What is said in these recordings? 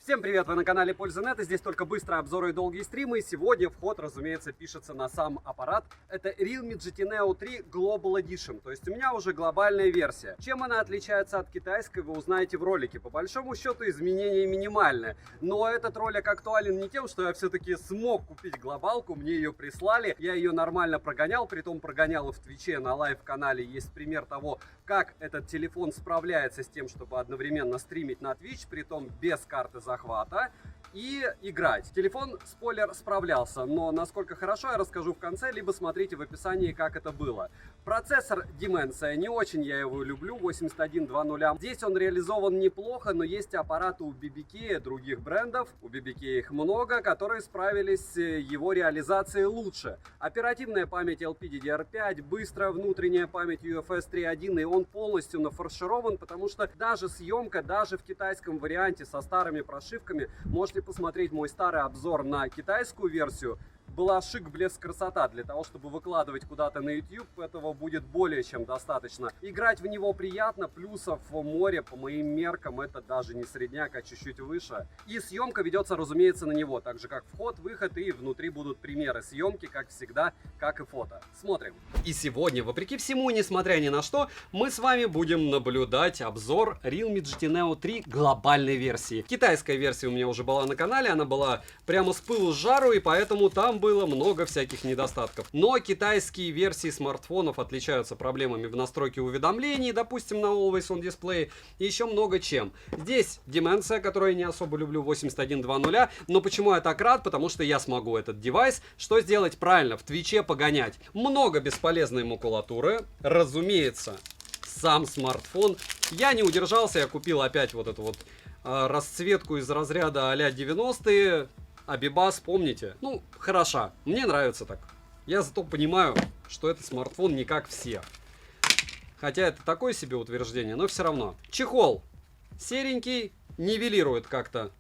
Всем привет, вы на канале Польза.нет, и здесь только быстрые обзоры и долгие стримы. И сегодня вход, разумеется, пишется на сам аппарат. Это Realme GT Neo 3 Global Edition, то есть у меня уже глобальная версия. Чем она отличается от китайской, вы узнаете в ролике. По большому счету изменения минимальные, но этот ролик актуален не тем, что я все-таки смог купить глобалку, мне ее прислали, я ее нормально прогонял, притом прогонял и в Твиче, на лайв-канале есть пример того, как этот телефон справляется с тем, чтобы одновременно стримить на Twitch, притом без карты захвата, и играть. Телефон, спойлер, справлялся, но насколько хорошо, я расскажу в конце, либо смотрите в описании, как это было. Процессор Dimensity, не очень я его люблю, 8100. Здесь он реализован неплохо, но есть аппараты у BBK и других брендов, у BBK их много, которые справились с его реализацией лучше. Оперативная память LPDDR5, быстрая внутренняя память UFS 3.1, и он полностью нафарширован, потому что даже съемка, даже в китайском варианте со старыми прошивками, можете посмотреть мой старый обзор на китайскую версию, была шик, блеск, красота. Для того, чтобы выкладывать куда-то на YouTube, этого будет более чем достаточно. Играть в него приятно, плюсов в море, по моим меркам, это даже не средняк, а чуть-чуть выше. И съемка ведется, разумеется, на него, так же как вход, выход, и внутри будут примеры съемки, как всегда, как и фото. Смотрим. И сегодня, вопреки всему, несмотря ни на что, мы с вами будем наблюдать обзор Realme GT Neo 3 глобальной версии. Китайская версия у меня уже была на канале, она была прямо с пылу с жару, и поэтому там было много всяких недостатков. Но китайские версии смартфонов отличаются проблемами в настройке уведомлений, допустим, на Always On Display, и еще много чем. Здесь Dimensity, которую я не особо люблю, 8100, но почему я так рад? Потому что я смогу этот девайс, что сделать правильно, в Твиче погонять. Много бесполезной макулатуры, разумеется, сам смартфон. Я не удержался, я купил опять вот эту вот расцветку из разряда а-ля 90-е. Абибас, помните? Ну, хороша. Мне нравится так. Я зато понимаю, что это смартфон не как все. Хотя это такое себе утверждение, но все равно. Чехол серенький, нивелирует как-то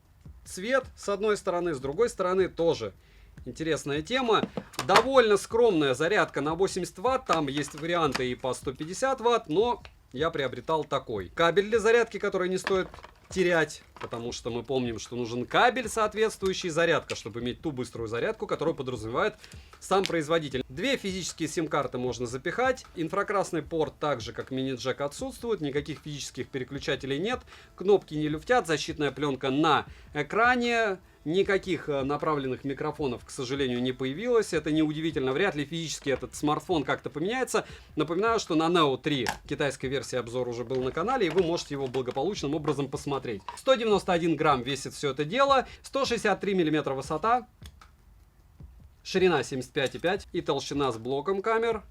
цвет с одной стороны, с другой стороны тоже. Интересная тема. Довольно скромная зарядка на 80 Вт. Там есть варианты и по 150 Вт, но я приобретал такой. Кабель для зарядки, который не стоит терять, потому что мы помним, что нужен кабель соответствующий, зарядка, чтобы иметь ту быструю зарядку, которую подразумевает сам производитель. Две физические сим-карты можно запихать, инфракрасный порт так же, как мини-джек, отсутствует, никаких физических переключателей нет, кнопки не люфтят, защитная пленка на экране. Никаких направленных микрофонов, к сожалению, не появилось. Это неудивительно. Вряд ли физически этот смартфон как-то поменяется. Напоминаю, что на Neo 3 китайской версии обзор уже был на канале, и вы можете его благополучным образом посмотреть. 191 грамм весит все это дело, 163 миллиметра высота, ширина 75,5 и толщина с блоком камер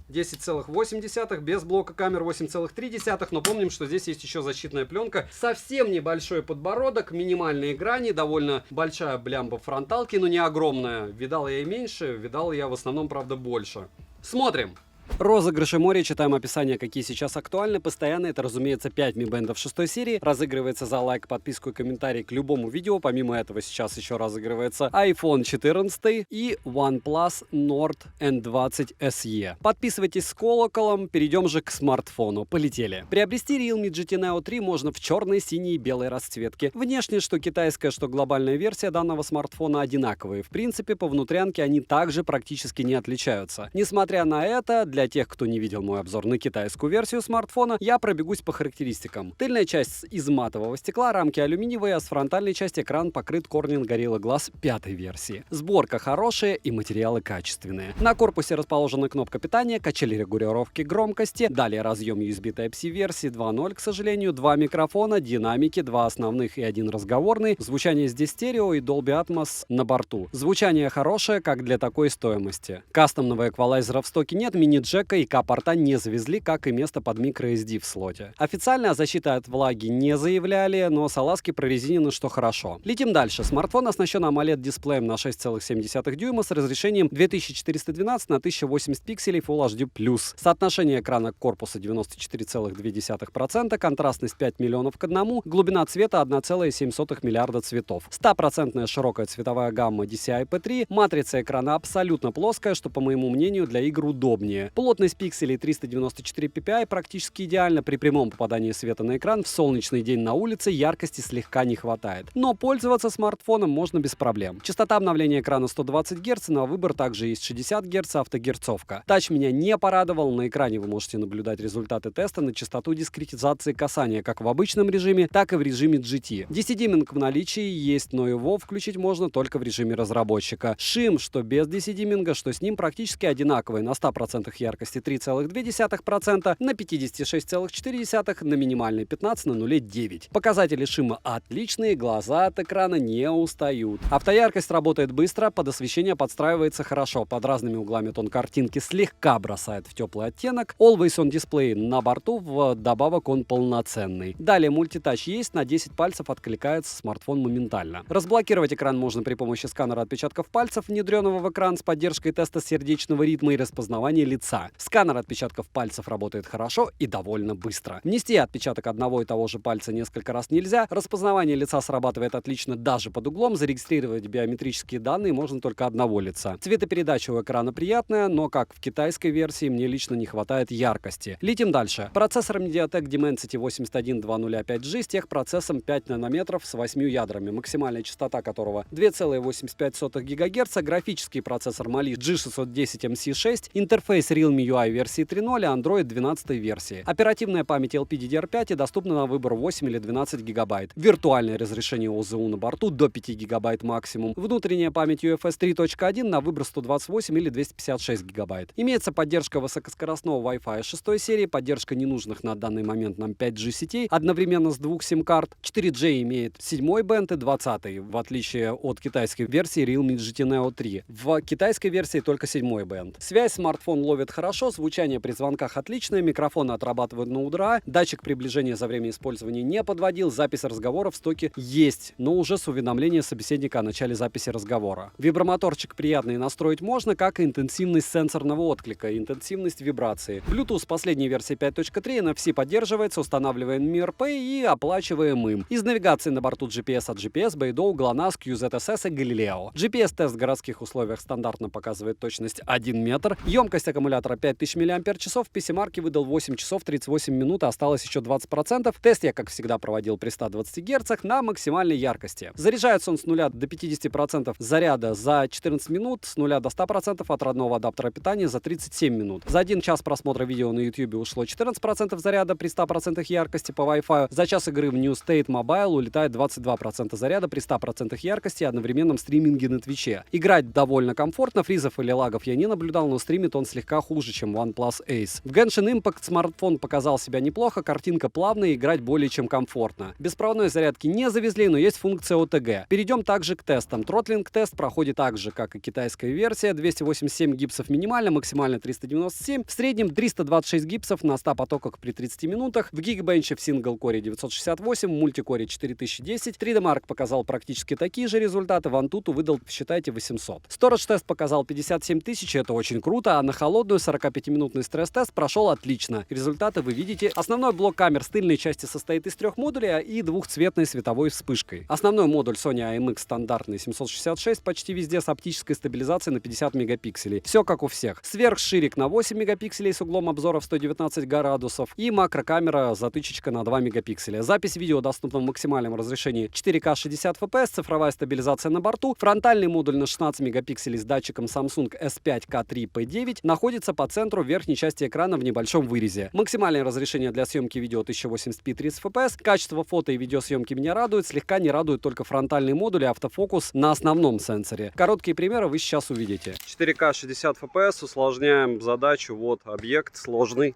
10,8, без блока камер 8,3, но помним, что здесь есть еще защитная пленка. Совсем небольшой подбородок, минимальные грани, довольно большая блямба фронталки, но не огромная. Видал я и меньше, видал я в основном, правда, больше. Смотрим. Розыгрыши море, читаем описание, какие сейчас актуальны. Постоянно это, разумеется, 5 Mi Band 6 серии. Разыгрывается за лайк, подписку и комментарий к любому видео. Помимо этого сейчас еще разыгрывается iPhone 14 и OnePlus Nord N20 SE. Подписывайтесь с колоколом, перейдем же к смартфону. Полетели. Приобрести Realme GT Neo 3 можно в черной, синей и белой расцветке. Внешне, что китайская, что глобальная версия данного смартфона одинаковые. В принципе, по внутрянке они также практически не отличаются. Несмотря на это, для тех, кто не видел мой обзор на китайскую версию смартфона, я пробегусь по характеристикам. Тыльная часть из матового стекла, рамки алюминиевые, а с фронтальной части экран покрыт Corning Gorilla Glass 5 версии. Сборка хорошая и материалы качественные. На корпусе расположена кнопка питания, качели регулировки громкости, далее разъем USB Type-C версии 2.0, к сожалению, 2 микрофона, динамики, 2 основных и 1 разговорный. Звучание здесь стерео и Dolby Atmos на борту. Звучание хорошее, как для такой стоимости. Кастомного эквалайзера в стоке нет, мини-джека и К-порта не завезли, как и место под microSD в слоте. Официально о защите от влаги не заявляли, но салазки прорезинены, что хорошо. Летим дальше. Смартфон оснащен AMOLED-дисплеем на 6,7 дюйма с разрешением 2412 на 1080 пикселей Full HD+. Соотношение экрана к корпусу 94,2%, контрастность 5 миллионов к 1, глубина цвета 1,7 миллиарда цветов. 100% широкая цветовая гамма DCI-P3, матрица экрана абсолютно плоская, что, по моему мнению, для игр удобнее. Плотность пикселей 394 ppi практически идеально. При прямом попадании света на экран в солнечный день на улице яркости слегка не хватает. Но пользоваться смартфоном можно без проблем. Частота обновления экрана 120 Гц, на выбор также есть 60 Гц автогерцовка. Тач меня не порадовал. На экране вы можете наблюдать результаты теста на частоту дискретизации касания как в обычном режиме, так и в режиме GT. DC-диминг в наличии есть, но его включить можно только в режиме разработчика. Шим, что без DC-диминга, что с ним, практически одинаковый. На 100% яркости 3,2%, на 56,4%, на минимальной 15, на нуле 9. Показатели шима отличные, глаза от экрана не устают. Автояркость работает быстро, под освещение подстраивается хорошо. Под разными углами тон картинки слегка бросает в теплый оттенок. Always on Display на борту, вдобавок он полноценный. Далее мультитач есть, на 10 пальцев откликается смартфон моментально. Разблокировать экран можно при помощи сканера отпечатков пальцев, внедренного в экран с поддержкой теста сердечного ритма и распознавания лица. Сканер отпечатков пальцев работает хорошо и довольно быстро. Внести отпечаток одного и того же пальца несколько раз нельзя. Распознавание лица срабатывает отлично даже под углом. Зарегистрировать биометрические данные можно только одного лица. Цветопередача у экрана приятная, но как в китайской версии мне лично не хватает яркости. Летим дальше. Процессор MediaTek Dimensity 81205G с техпроцессом 5 нанометров с 8 ядрами, максимальная частота которого 2,85 ГГц, графический процессор Mali G610MC6, интерфейс Realme UI версии 3.0 и Android 12 версии. Оперативная память LPDDR5 и доступна на выбор 8 или 12 ГБ. Виртуальное разрешение ОЗУ на борту до 5 ГБ максимум. Внутренняя память UFS 3.1 на выбор 128 или 256 ГБ. Имеется поддержка высокоскоростного Wi-Fi 6 серии, поддержка ненужных на данный момент нам 5G сетей одновременно с двух сим-карт. 4G имеет 7 бенд и 20, в отличие от китайской версии Realme GT Neo 3. В китайской версии только 7 бенд. Связь смартфон ловит хорошо, звучание при звонках отличное, микрофоны отрабатывают на удра, датчик приближения за время использования не подводил, запись разговора в стоке есть, но уже с уведомлением собеседника о начале записи разговора. Вибромоторчик приятный настроить можно, как и интенсивность сенсорного отклика, интенсивность вибрации. Bluetooth последней версии 5.3 NFC поддерживается, устанавливаем MirPay и оплачиваем им. Из навигации на борту GPS от GPS, Beidou, GLONASS, QZSS и Galileo. GPS-тест в городских условиях стандартно показывает точность 1 метр. Емкость аккумулятора 5000 мАч. PC-марки выдал 8 часов 38 минут, осталось еще 20%. Тест я, как всегда, проводил при 120 Гц на максимальной яркости. Заряжается он с 0 до 50% заряда за 14 минут, с 0 до 100% от родного адаптера питания за 37 минут. За 1 час просмотра видео на YouTube ушло 14% заряда при 100% яркости по Wi-Fi. За час игры в New State Mobile улетает 22% заряда при 100% яркости и одновременном стриминге на Твиче. Играть довольно комфортно, фризов или лагов я не наблюдал, но стримит он слегка хуже, чем OnePlus Ace. В Genshin Impact смартфон показал себя неплохо, картинка плавная, играть более чем комфортно. Беспроводной зарядки не завезли, но есть функция OTG. Перейдем также к тестам. Тротлинг-тест проходит так же, как и китайская версия. 287 гипсов минимально, максимально 397. В среднем 326 гипсов на 100 потоках при 30 минутах. В Geekbench в сингл-коре 968, в мультикоре 4010. 3D Mark показал практически такие же результаты. В Antutu выдал, считайте, 800. Storage-тест показал 57 тысяч, это очень круто, а на холодную 45-минутный стресс-тест прошел отлично. Результаты вы видите. Основной блок камер с тыльной части состоит из 3 модулей и двухцветной световой вспышкой. Основной модуль Sony IMX стандартный 766, почти везде с оптической стабилизацией на 50 мегапикселей. Все как у всех. Сверхширик на 8 мегапикселей с углом обзора в 119 градусов и макрокамера затычечка на 2 мегапикселя. Запись видео доступна в максимальном разрешении 4К 60 FPS, цифровая стабилизация на борту. Фронтальный модуль на 16 мегапикселей с датчиком Samsung S5K3P9 находится по центру верхней части экрана в небольшом вырезе. Максимальное разрешение для съемки видео 1080p 30 FPS. Качество фото и видеосъемки меня радует, слегка не радует только фронтальный модуль и автофокус на основном сенсоре. Короткие примеры вы сейчас увидите. 4К 60 FPS, усложняем задачу, вот объект сложный.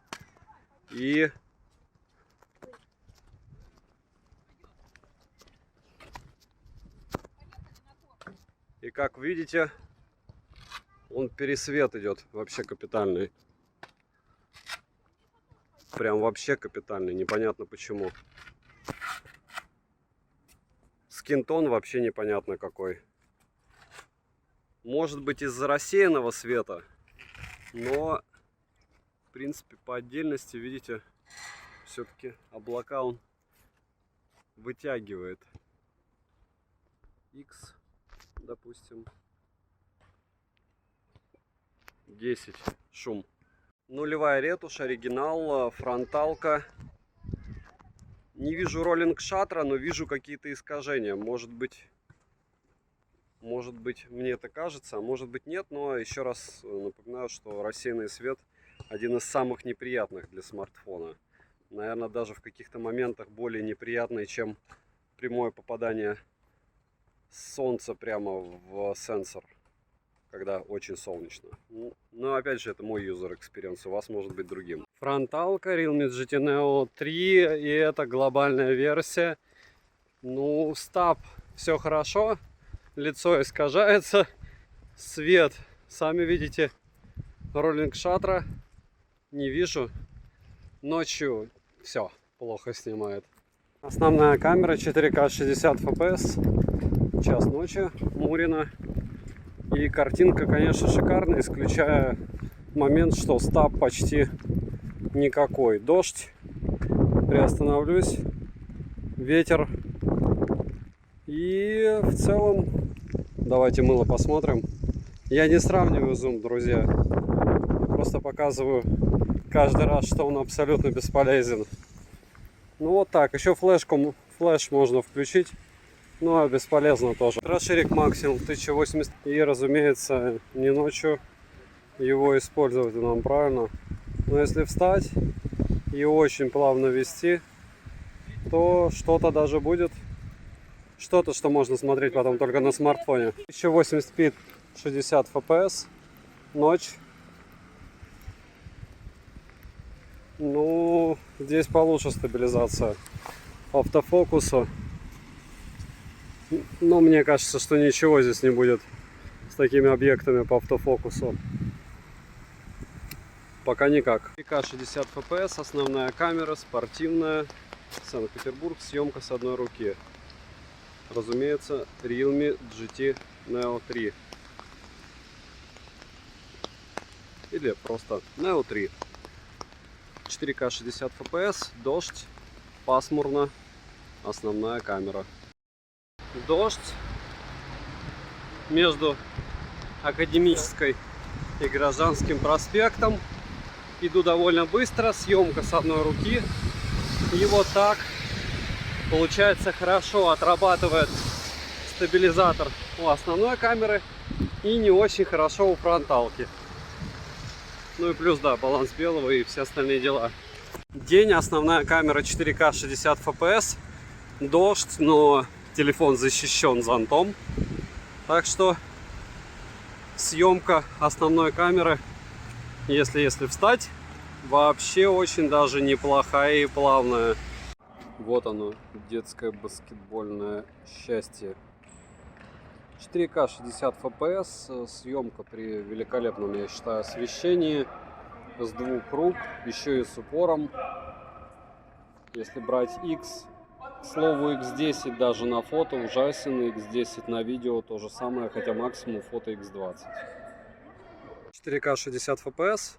И как видите, он пересвет идет вообще капитальный. Прям вообще капитальный, непонятно почему. Скинтон вообще непонятно какой. Может быть из-за рассеянного света, но в принципе по отдельности, видите, все-таки облака он вытягивает. X, допустим, 10 шум. Нулевая ретушь, оригинал, фронталка. Не вижу роллинг шаттера, но вижу какие-то искажения. Может быть, мне это кажется, а может быть нет. Но еще раз напоминаю, что рассеянный свет один из самых неприятных для смартфона. Наверное, даже в каких-то моментах более неприятный, чем прямое попадание солнца прямо в сенсор, когда очень солнечно. Но опять же, это мой user experience, у вас может быть другим. Фронталка Realme GT Neo 3, и это глобальная версия. Ну, стаб, все хорошо, лицо искажается, свет, сами видите, роллинг шаттера не вижу, ночью все плохо снимает. Основная камера 4К 60 FPS, час ночи, Мурина. И картинка, конечно, шикарная, исключая момент, что стаб почти никакой. Дождь, приостановлюсь, ветер. И в целом, давайте мыло посмотрим. Я не сравниваю зум, друзья. Я просто показываю каждый раз, что он абсолютно бесполезен. Ну вот так, еще флеш можно включить. Ну а бесполезно тоже. Расширик максимум 1080. И разумеется, не ночью его использовать нам правильно. Но если встать и очень плавно вести, то что-то даже будет. Что-то, что можно смотреть потом только на смартфоне. 1080p 60 fps. Ночь. Ну, здесь получше стабилизация автофокуса. Но мне кажется, что ничего здесь не будет с такими объектами по автофокусу. Пока никак. 60 fps, основная камера, спортивная. Санкт-Петербург, съемка с одной руки. Разумеется, Realme GT Neo 3. Или просто Neo 3. 4К 60 fps, дождь, пасмурно, основная камера. Дождь между Академической и Гражданским проспектом. Иду довольно быстро, съемка с одной руки. И вот так получается хорошо отрабатывает стабилизатор у основной камеры и не очень хорошо у фронталки. Ну и плюс, да, баланс белого и все остальные дела. День, основная камера 4К 60 fps, дождь, но телефон защищен зонтом. Так что съемка основной камеры, если встать, вообще очень даже неплохая и плавная. Вот оно, детское баскетбольное счастье. 4К 60 fps, съемка при великолепном, я считаю, освещении, с двух рук, еще и с упором. Если брать X, к слову, X10 даже на фото ужасен, X10 на видео то же самое, хотя максимум фото X20. 4К 60 fps.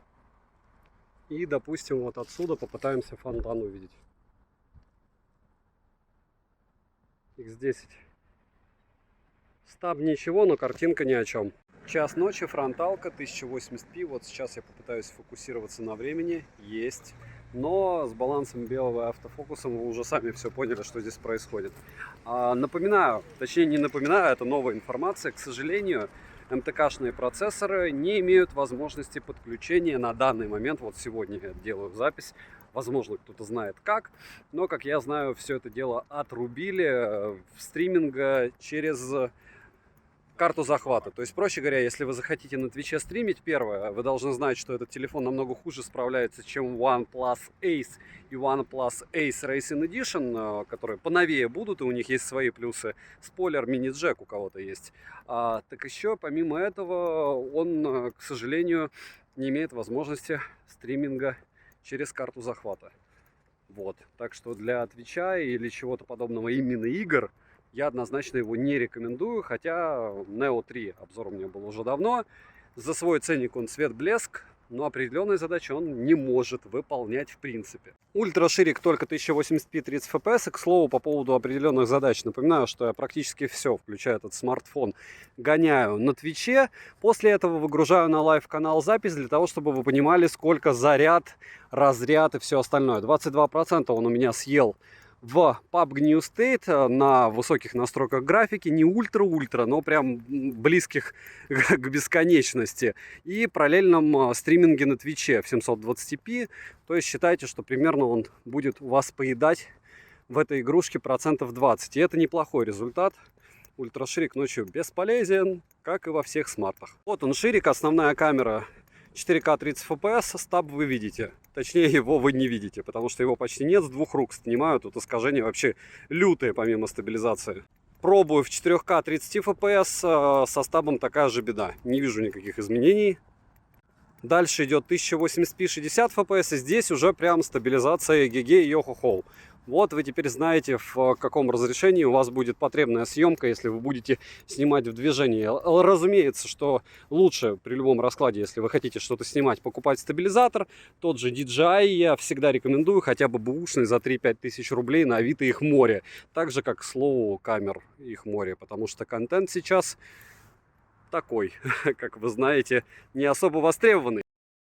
И, допустим, вот отсюда попытаемся фонтан увидеть. X10. Стаб ничего, но картинка ни о чем. Час ночи, фронталка, 1080p. Вот сейчас я попытаюсь фокусироваться на времени. Есть. Но с балансом белого и автофокусом вы уже сами все поняли, что здесь происходит. Напоминаю, точнее не напоминаю, это новая информация. К сожалению, МТК-шные процессоры не имеют возможности подключения на данный момент. Вот сегодня я делаю запись. Возможно, кто-то знает как. Но, как я знаю, все это дело отрубили в стриминга через карту захвата. То есть, проще говоря, если вы захотите на Твиче стримить, первое, вы должны знать, что этот телефон намного хуже справляется, чем OnePlus Ace и OnePlus Ace Racing Edition, которые поновее будут, и у них есть свои плюсы. Спойлер, мини-джек у кого-то есть. Так еще, помимо этого, он, к сожалению, не имеет возможности стриминга через карту захвата. Вот. Так что для Твича или чего-то подобного, именно игр, я однозначно его не рекомендую, хотя Neo 3 обзор у меня был уже давно. За свой ценник он цвет блеск, но определенные задачи он не может выполнять в принципе. Ультраширик только 1080p 30 fps. И, к слову, по поводу определенных задач. Напоминаю, что я практически все, включая этот смартфон, гоняю на Твиче. После этого выгружаю на лайв-канал запись для того, чтобы вы понимали, сколько заряд, разряд и все остальное. 22% он у меня съел в PUBG New State на высоких настройках графики, не ультра-ультра, но прям близких к бесконечности, и параллельном стриминге на Твиче в 720p, то есть считайте, что примерно он будет у вас поедать в этой игрушке процентов 20, и это неплохой результат. Ультраширик ночью бесполезен, как и во всех смартах. Вот он ширик, основная камера 4К 30 FPS, стаб вы видите. Точнее, его вы не видите, потому что его почти нет, с двух рук снимаю. Тут искажения вообще лютые, помимо стабилизации. Пробую в 4К 30 FPS, со стабом такая же беда. Не вижу никаких изменений. Дальше идет 1080p 60 FPS, и здесь уже прям стабилизация эгегей и йо-хо-хоу. Вот вы теперь знаете, в каком разрешении у вас будет потребная съемка, если вы будете снимать в движении. Разумеется, что лучше при любом раскладе, если вы хотите что-то снимать, покупать стабилизатор. Тот же DJI я всегда рекомендую, хотя бы бэушный за 3-5 тысяч рублей, на Авито их море. Так же, как, к слову, камер их море, потому что контент сейчас такой, как вы знаете, не особо востребованный.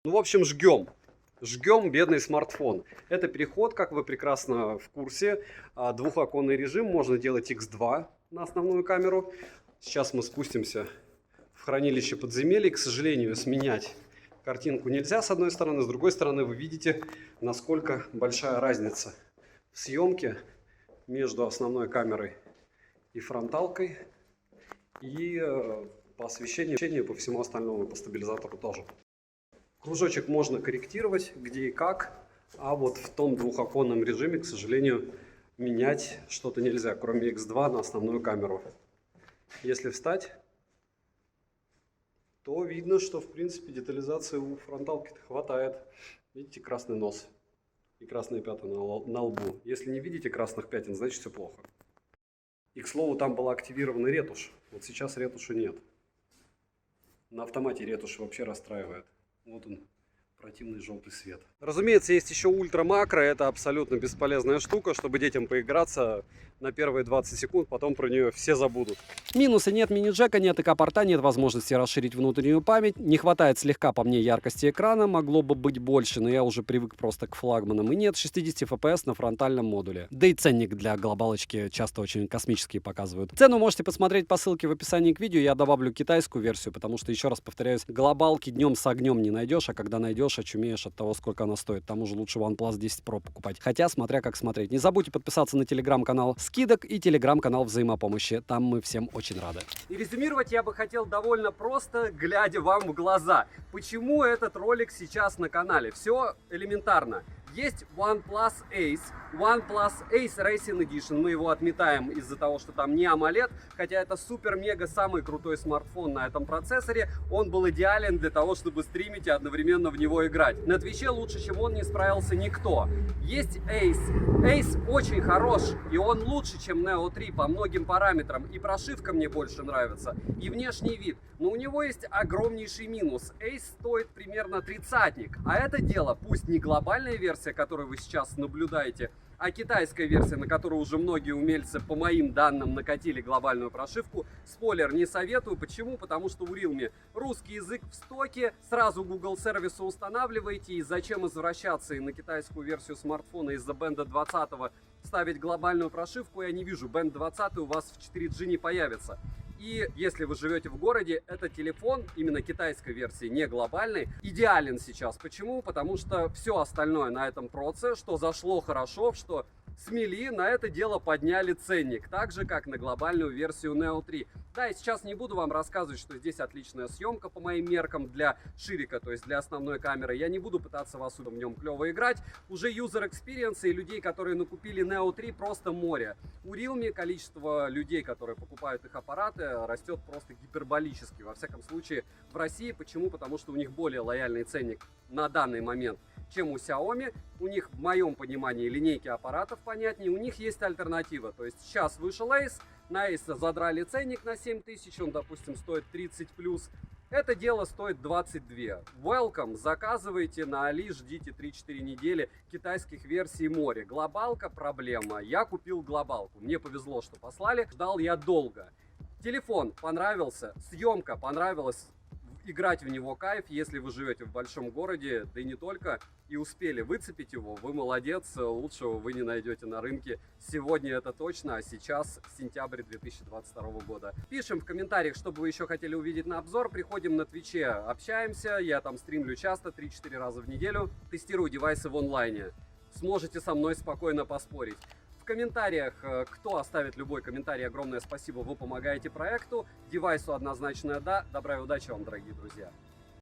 Ну, в общем, жгем бедный смартфон. Это переход, как вы прекрасно в курсе, двухоконный режим. Можно делать X2 на основную камеру. Сейчас мы спустимся в хранилище подземелья. К сожалению, сменять картинку нельзя с одной стороны. С другой стороны, вы видите, насколько большая разница в съемке между основной камерой и фронталкой. И по освещению, и по всему остальному, и по стабилизатору тоже. Кружочек можно корректировать где и как, а вот в том двухоконном режиме, к сожалению, менять что-то нельзя, кроме X2 на основную камеру. Если встать, то видно, что в принципе детализации у фронталки-то хватает. Видите, красный нос и красные пятна на лбу. Если не видите красных пятен, значит все плохо. И, к слову, там была активирована ретушь. Вот сейчас ретуши нет. На автомате ретушь вообще расстраивает. Вот он, противный желтый свет. Разумеется, есть еще ультра-макро. Это абсолютно бесполезная штука, чтобы детям поиграться на первые 20 секунд, потом про нее все забудут. Минусы: нет мини-джека, нет ИК-порта, нет возможности расширить внутреннюю память. Не хватает слегка, по мне, яркости экрана. Могло бы быть больше, но я уже привык просто к флагманам. И нет 60 FPS на фронтальном модуле. Да и ценник для глобалочки часто очень космические показывают. Цену можете посмотреть по ссылке в описании к видео. Я добавлю китайскую версию, потому что, еще раз повторяюсь, глобалки днем с огнем не найдешь, а когда найдешь, очумеешь от того, сколько она стоит. Там уже лучше OnePlus 10 Pro покупать. Хотя, смотря как смотреть. Не забудьте подписаться на телеграм-канал скидок и телеграм-канал взаимопомощи. Там мы всем очень рады. И резюмировать я бы хотел довольно просто, глядя вам в глаза. Почему этот ролик сейчас на канале? Все элементарно. Есть OnePlus Ace Racing Edition. Мы его отметаем из-за того, что там не AMOLED, хотя это супер-мега самый крутой смартфон на этом процессоре. Он был идеален для того, чтобы стримить и одновременно в него играть. На Твиче лучше, чем он, не справился никто. Есть Ace. Ace очень хорош, и он лучше, чем Neo 3 по многим параметрам. И прошивка мне больше нравится, и внешний вид. Но у него есть огромнейший минус. Ace стоит примерно 30-ник. А это дело, пусть не глобальная версия, которую вы сейчас наблюдаете, а китайская версия, на которую уже многие умельцы, по моим данным, накатили глобальную прошивку. Спойлер, не советую. Почему? Потому что у Realme русский язык в стоке, сразу Google сервисы устанавливаете, и зачем извращаться и на китайскую версию смартфона из-за Band 20 ставить глобальную прошивку, я не вижу. Band 20 у вас в 4G не появится. И если вы живете в городе, этот телефон, именно китайской версии, не глобальной, идеален сейчас. Почему? Потому что все остальное на этом проце, что зашло хорошо, что смели, на это дело подняли ценник. Так же, как на глобальную версию Neo 3. Да, и сейчас не буду вам рассказывать, что здесь отличная съемка по моим меркам для ширика, то есть для основной камеры. Я не буду пытаться вас в нем клево играть. Уже user experience и людей, которые накупили Neo 3, просто море. У Realme количество людей, которые покупают их аппараты, растет просто гиперболически. Во всяком случае, в России. Почему? Потому что у них более лояльный ценник на данный момент, чем у Xiaomi. У них, в моем понимании, линейки аппаратов понятнее. У них есть альтернатива. То есть сейчас вышел Ace. На Ace задрали ценник на 7000. Он, допустим, стоит 30+. Это дело стоит 22. Welcome, заказывайте на Али, ждите 3-4 недели китайских версий море. Глобалка проблема. Я купил глобалку. Мне повезло, что послали. Ждал я долго. Телефон понравился, съемка понравилась. Играть в него кайф, если вы живете в большом городе, да и не только, и успели выцепить его, вы молодец, лучшего вы не найдете на рынке. Сегодня это точно, а сейчас сентябрь 2022 года. Пишем в комментариях, что бы вы еще хотели увидеть на обзор, приходим на Твиче, общаемся, я там стримлю часто, 3-4 раза в неделю, тестирую девайсы в онлайне. Сможете со мной спокойно поспорить. В комментариях, кто оставит любой комментарий, огромное спасибо, вы помогаете проекту. Девайсу однозначно да. Добра и удачи вам, дорогие друзья.